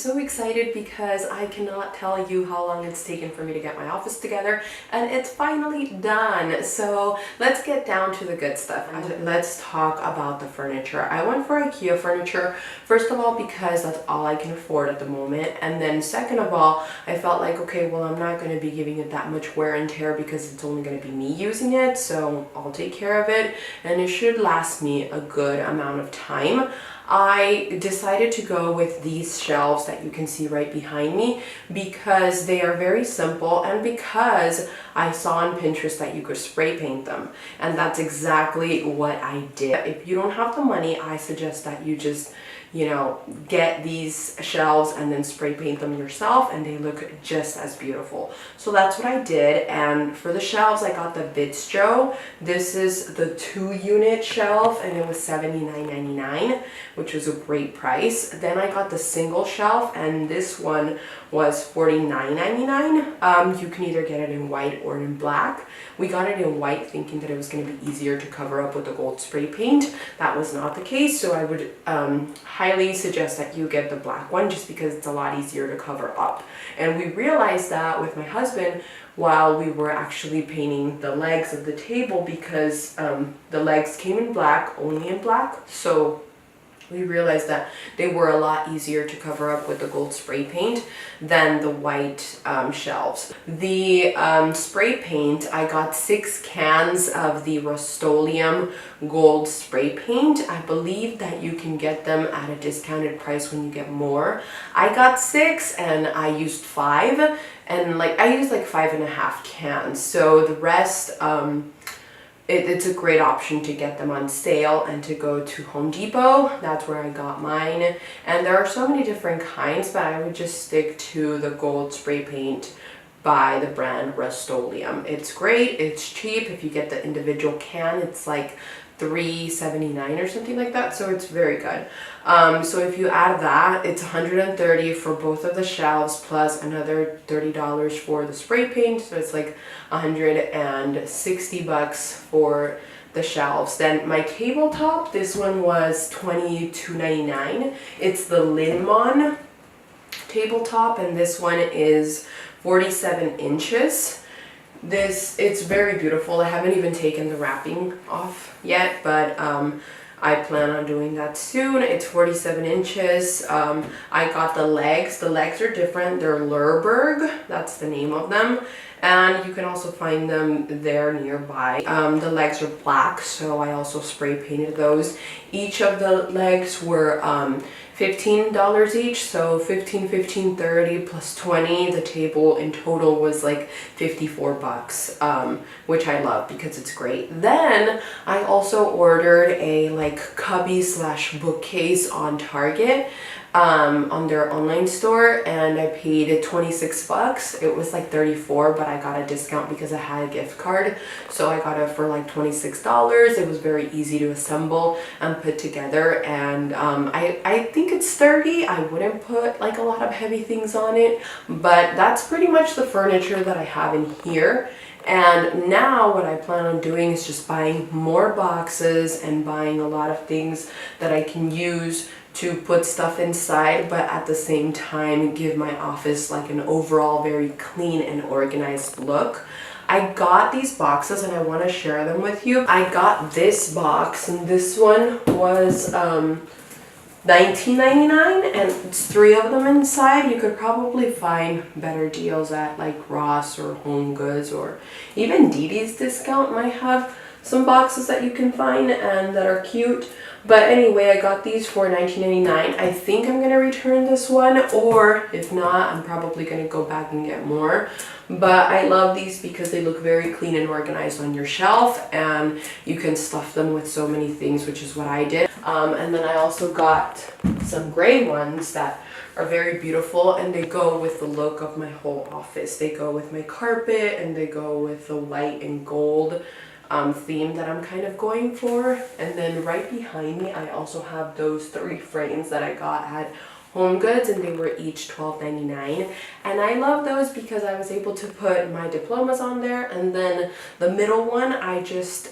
so excited because I cannot tell you how long it's taken for me to get my office together, and it's finally done. So let's get down to the good stuff. Let's talk about the furniture. I went for IKEA furniture, first of all, because that's all I can afford at the moment. And then second of all, I felt like, okay, well, I'm not going to be giving it that much wear and tear because it's only going to be me using it. So I'll take care of it and it should last me a good amount of time. I decided to go with these shelves that you can see right behind me because they are very simple and because I saw on Pinterest that you could spray paint them, and that's exactly what I did. If you don't have the money, I suggest that you just, you know, get these shelves and then spray paint them yourself, and they look just as beautiful. So that's what I did. And for the shelves, I got the Vittsjo. This is the 2-unit shelf and it was $79.99, which was a great price. Then I got the single shelf and this one was $49.99. You can either get it in white or in black. We got it in white thinking that it was going to be easier to cover up with the gold spray paint. That was not the case, so I would highly suggest that you get the black one just because it's a lot easier to cover up. And we realized that with my husband while we were actually painting the legs of the table because the legs came in black, only in black. So we realized that they were a lot easier to cover up with the gold spray paint than the white shelves. The spray paint, I got 6 cans of the Rust-Oleum gold spray paint. I believe that you can get them at a discounted price when you get more. I got 6 and I used 5, and I used like 5.5 cans. So the rest, it's a great option to get them on sale and to go to Home Depot. That's where I got mine. And there are so many different kinds, but I would just stick to the gold spray paint by the brand Rust-Oleum. It's great, it's cheap. If you get the individual can, it's like $3.79 or something like that, so it's very good. So if you add that, it's $130 for both of the shelves plus another $30 for the spray paint, so it's like $160 for the shelves. Then my tabletop, this one was $22.99. It's the Linnmonn tabletop, and this one is 47 inches. It's very beautiful. I haven't even taken the wrapping off yet, but I plan on doing that soon. It's 47 inches. I got the legs. The legs are different. They're Lerberg. That's the name of them. And you can also find them there nearby. The legs are black, so I also spray painted those. Each of the legs were $15 each, so 15, 15, 30 plus 20. The table in total was like 54 bucks, which I love because it's great. Then I also ordered a cubby / bookcase on Target, on their online store, and I paid 26 bucks. It was like 34, but I got a discount because I had a gift card, so I got it for like $26. It was very easy to assemble and put together, and I think it's sturdy. I wouldn't put like a lot of heavy things on it, but that's pretty much the furniture that I have in here. And now what I plan on doing is just buying more boxes and buying a lot of things that I can use to put stuff inside, but at the same time give my office like an overall very clean and organized look. I got these boxes and I want to share them with you. I got this box, and this one was $19.99, and it's 3 of them inside. You could probably find better deals at like Ross or Home Goods, or even Didi's discount might have some boxes that you can find and that are cute. But anyway, I got these for $19.99. I think I'm gonna return this one, or if not, I'm probably gonna go back and get more. But I love these because they look very clean and organized on your shelf, and you can stuff them with so many things, which is what I did. And then I also got some gray ones that are very beautiful, and they go with the look of my whole office. They go with my carpet, and they go with the white and gold theme that I'm kind of going for. And then right behind me, I also have those 3 frames that I got at Home Goods, and they were each $12.99. And I love those because I was able to put my diplomas on there. And then the middle one, I just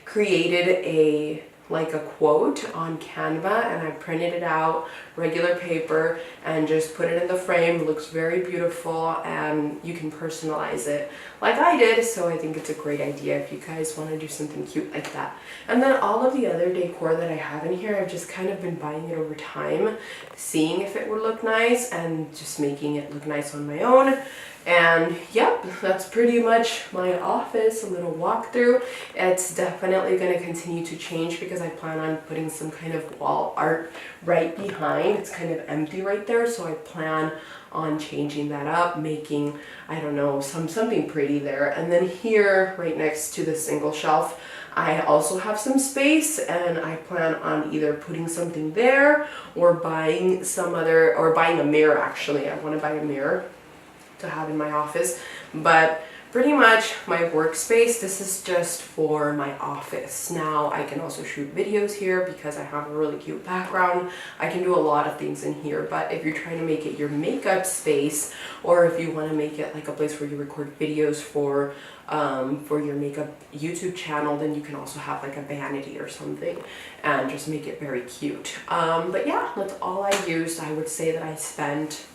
created a like a quote on Canva, and I printed it out, regular paper, and just put it in the frame. It looks very beautiful, and you can personalize it like I did, so I think it's a great idea if you guys want to do something cute like that. And then all of the other decor that I have in here, I've just kind of been buying it over time, seeing if it would look nice, and just making it look nice on my own. And yep, that's pretty much my office, a little walkthrough. It's definitely going to continue to change because I plan on putting some kind of wall art right behind. It's kind of empty right there, so I plan on changing that up, making, I don't know, something pretty there. And then here, right next to the single shelf, I also have some space, and I plan on either putting something there or buying buying a mirror. Actually, I want to buy a mirror to have in my office. But pretty much my workspace, this is just for my office. Now I can also shoot videos here because I have a really cute background. I can do a lot of things in here, but if you're trying to make it your makeup space, or if you want to make it like a place where you record videos for your makeup YouTube channel, then you can also have like a vanity or something and just make it very cute. But yeah, that's all I used. I would say that I spent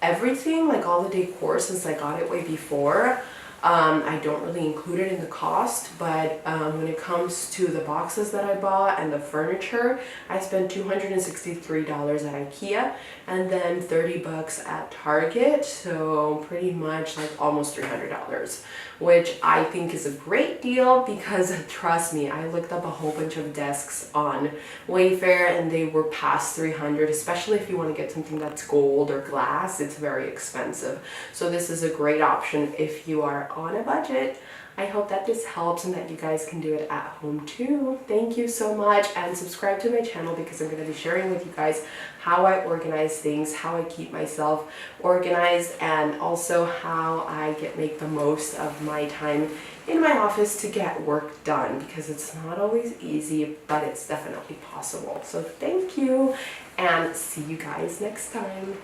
everything, like all the decor, since I got it way before. I don't really include it in the cost, but when it comes to the boxes that I bought and the furniture, I spent $263 at IKEA and then 30 bucks at Target, so pretty much like almost $300, which I think is a great deal because trust me, I looked up a whole bunch of desks on Wayfair and they were past 300, especially if you want to get something that's gold or glass. It's very expensive, so this is a great option if you are on a budget. I hope that this helps and that you guys can do it at home too. Thank you so much, and subscribe to my channel because I'm going to be sharing with you guys how I organize things, how I keep myself organized, and also how I make the most of my time in my office to get work done, because it's not always easy, but it's definitely possible. So thank you, and see you guys next time.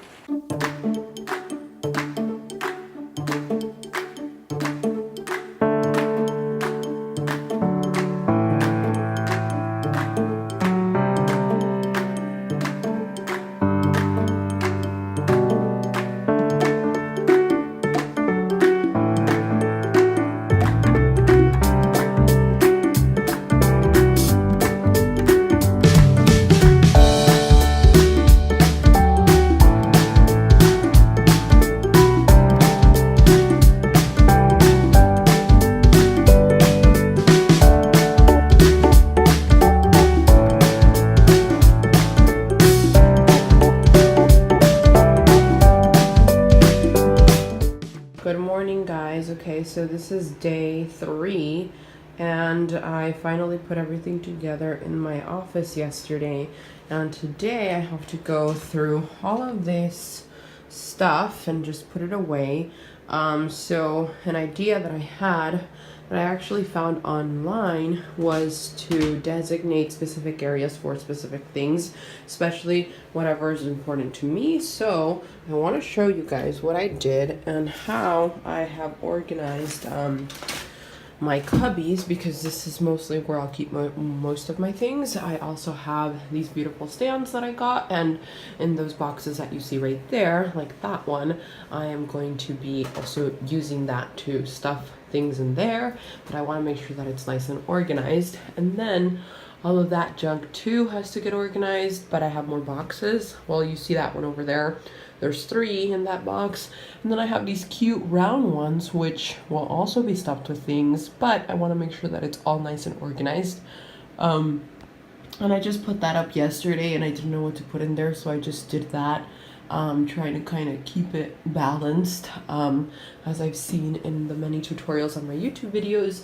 Good morning, guys. Okay, so this is day 3 and I finally put everything together in my office yesterday, and today I have to go through all of this stuff and just put it away. So an idea that I had that I actually found online was to designate specific areas for specific things, especially whatever is important to me. So I want to show you guys what I did and how I have organized my cubbies, because this is mostly where I'll keep most of my things. I also have these beautiful stands that I got, and in those boxes that you see right there, like that one, I am going to be also using that to stuff things in there, but I want to make sure that it's nice and organized. And then all of that junk too has to get organized, but I have more boxes. Well, you see that one over there, there's 3 in that box, and then I have these cute round ones which will also be stuffed with things, but I want to make sure that it's all nice and organized. And I just put that up yesterday and I didn't know what to put in there, so I just did that, trying to kind of keep it balanced, as I've seen in the many tutorials on my YouTube videos.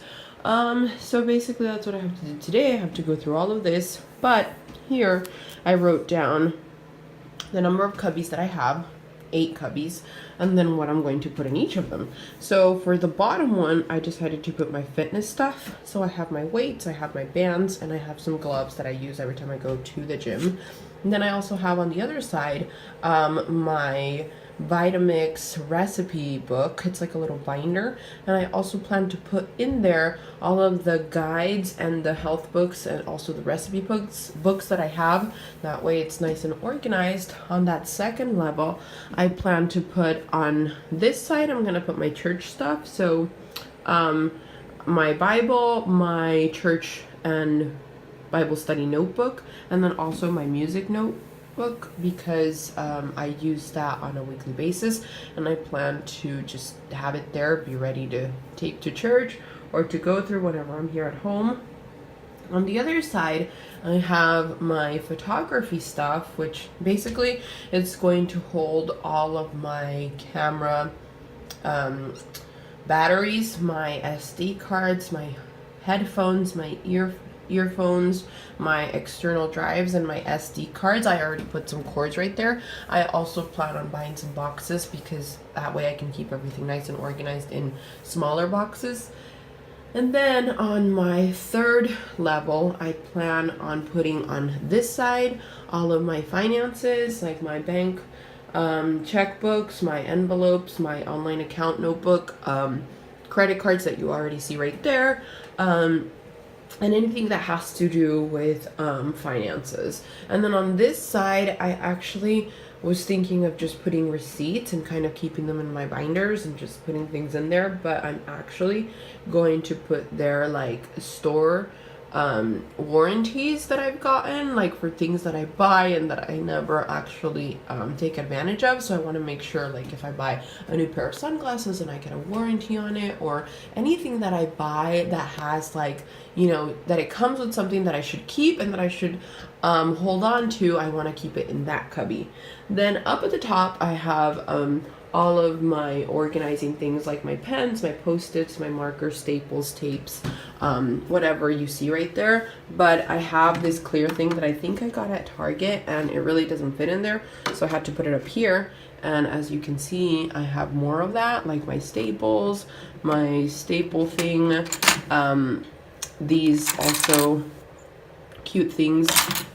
So basically that's what I have to do today. I have to go through all of this, but here I wrote down the number of cubbies that I have, 8 cubbies, and then what I'm going to put in each of them. So for the bottom one, I decided to put my fitness stuff. So I have my weights, I have my bands, and I have some gloves that I use every time I go to the gym. And then I also have on the other side my Vitamix recipe book. It's like a little binder, and I also plan to put in there all of the guides and the health books and also the recipe books that I have. That way it's nice and organized. On that second level, I plan to put on this side, I'm gonna put my church stuff. So my Bible, my church and Bible study notebook, and then also my music notebook, because I use that on a weekly basis, and I plan to just have it there, be ready to take to church or to go through whenever I'm here at home. On the other side, I have my photography stuff, which basically it's going to hold all of my camera batteries, my SD cards, my headphones, my earphones, my external drives, and my SD cards. I already put some cords right there. I also plan on buying some boxes, because that way I can keep everything nice and organized in smaller boxes. And then on my third level, I plan on putting on this side all of my finances, like my bank checkbooks, my envelopes, my online account notebook, credit cards that you already see right there, and anything that has to do with finances. And then on this side, I actually was thinking of just putting receipts and kind of keeping them in my binders and just putting things in there, but I'm actually going to put there like store warranties that I've gotten, like for things that I buy and that I never actually take advantage of. So I want to make sure, like if I buy a new pair of sunglasses and I get a warranty on it, or anything that I buy that has like, you know, that it comes with something that I should keep and that I should hold on to, I want to keep it in that cubby. Then up at the top, I have all of my organizing things, like my pens, my post-its, my markers, staples, tapes, whatever you see right there. But I have this clear thing that I think I got at Target, and it really doesn't fit in there, so I had to put it up here. And as you can see, I have more of that, like my staples, my staple thing, these also cute things,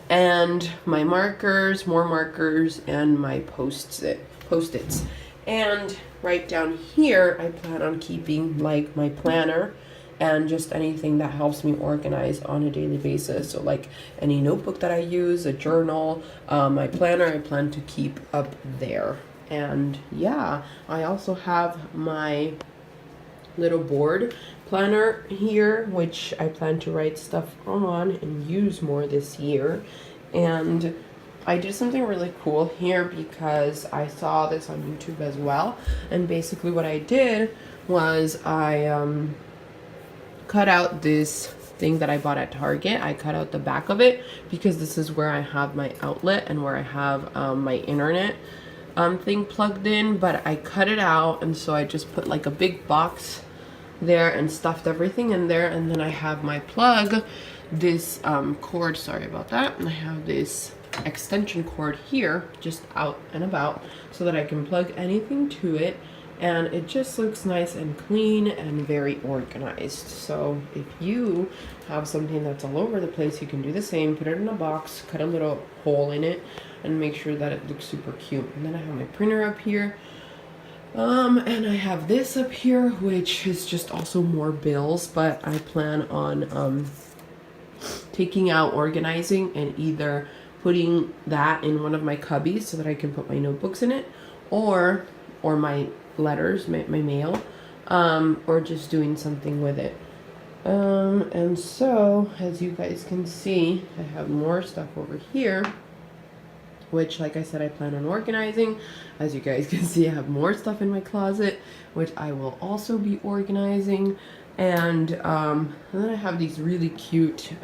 and my markers, more markers, and my post-its. And right down here, I plan on keeping like my planner and just anything that helps me organize on a daily basis. So like any notebook that I use, a journal, my planner, I plan to keep up there. And yeah, I also have my little board planner here, which I plan to write stuff on and use more this year. And I did something really cool here because I saw this on YouTube as well. And basically what I did was I cut out this thing that I bought at Target. I cut out the back of it because this is where I have my outlet and where I have my internet thing plugged in. But I cut it out, and so I just put like a big box there and stuffed everything in there. And then I have my plug, this cord, sorry about that, and I have this extension cord here just out and about so that I can plug anything to it, and it just looks nice and clean and very organized. So if you have something that's all over the place, you can do the same. Put it in a box, cut a little hole in it, and make sure that it looks super cute. And then I have my printer up here, and I have this up here, which is just also more bills, but I plan on taking out, organizing, and either putting that in one of my cubbies so that I can put my notebooks in it, or my letters, my mail, or just doing something with it. And so, as you guys can see, I have more stuff over here, which, like I said, I plan on organizing. As you guys can see, I have more stuff in my closet, which I will also be organizing. And then I have these really cute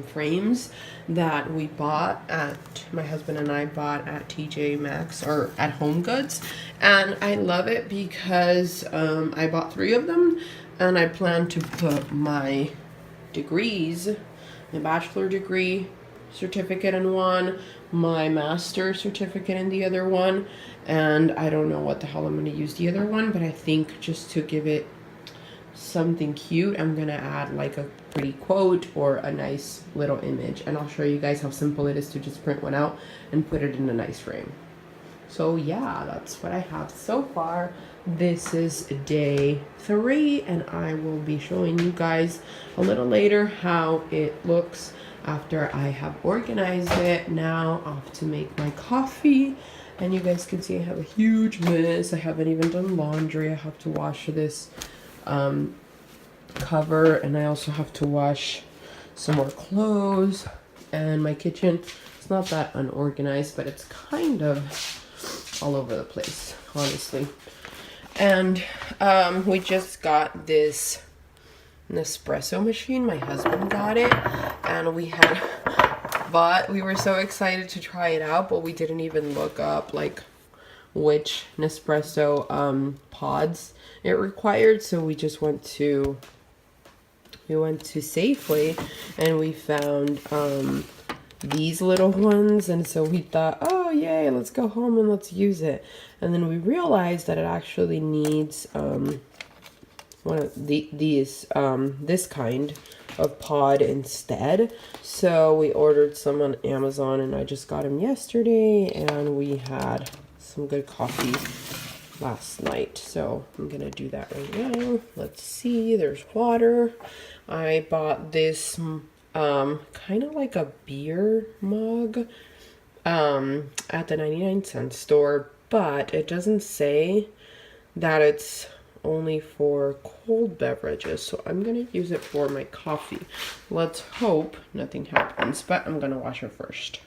frames that we bought at, my husband and I bought at TJ Maxx, or at Home Goods. And I love it because I bought 3 of them, and I plan to put my degrees, my bachelor degree certificate in one, my master certificate in the other one, and I don't know what the hell I'm going to use the other one, but I think just to give it something cute, I'm gonna add like a pretty quote or a nice little image, and I'll show you guys how simple it is to just print one out and put it in a nice frame. So yeah, that's what I have so far. This is day 3, and I will be showing you guys a little later how it looks after I have organized it. Now off to make my coffee, and you guys can see I have a huge mess. I haven't even done laundry. I have to wash this cover, and I also have to wash some more clothes. And my kitchen, it's not that unorganized, but it's kind of all over the place, honestly. And we just got this Nespresso machine. My husband got it, and we were so excited to try it out, but we didn't even look up like which Nespresso pods it required. So we just went to Safeway, and we found these little ones, and so we thought, oh yay, let's go home and let's use it. And then we realized that it actually needs one of this kind of pod instead. So we ordered some on Amazon, and I just got them yesterday, and we had some good coffee last night. So I'm gonna do that right now. Let's see, there's water. I bought this kind of like a beer mug at the 99-cent store, but it doesn't say that it's only for cold beverages, so I'm gonna use it for my coffee. Let's hope nothing happens, but I'm gonna wash it first.